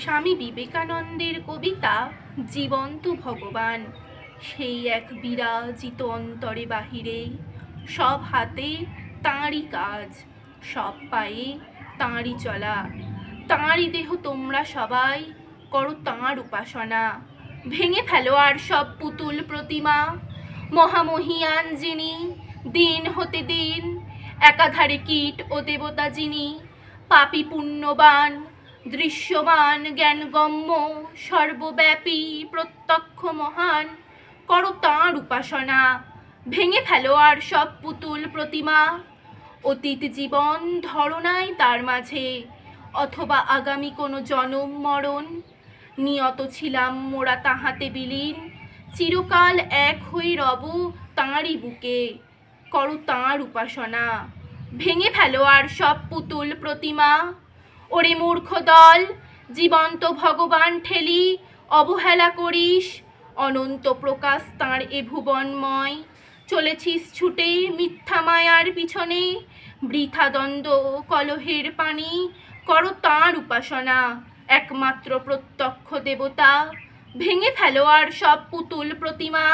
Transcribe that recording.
স্বামী বিবেকানন্দের কবিতা জীবন্ত ভগবান। সেই এক বিরাজিত অন্তরে বাহিরে, সব হাতে তাঁরই কাজ, সব পায়ে তাঁরই চলা। তাঁরই দেহ তোমরা সবাই করো তাঁর উপাসনা। ভেঙে ফেলো আর সব পুতুল প্রতিমা। মহামহিয়ান যিনি, দিন হতে দিন একাধারে কীট ও দেবতা যিনি, পাপী পুণ্যবান দৃশ্যমান জ্ঞানগম্য সর্বব্যাপী প্রত্যক্ষ মহান, করো তাঁর উপাসনা। ভেঙে ফেলো আর সব পুতুল প্রতিমা। অতীত জীবন ধরনায় তার মাঝে, অথবা আগামী কোনো জনম মরণ, নিয়ত ছিলাম মোরা তাহাতে বিলীন। চিরকাল এক হয়ে রব তাঁরই বুকে, করো তাঁর উপাসনা। ভেঙে ফেলো আর সব পুতুল প্রতিমা। ওরে মূর্খ দল, জীবন্ত ভগবান ঠেলি অবহেলা করিস। অনন্ত প্রকাশ তাঁর এ ভুবনময়, চলেছিস ছুটে মিথ্যা মায়ার পিছনে। বৃথা দ্বন্দ্ব কলহের পানি, করো তাঁর উপাসনা। একমাত্র প্রত্যক্ষ দেবতা। ভেঙে ফেলো আর সব পুতুল প্রতিমা।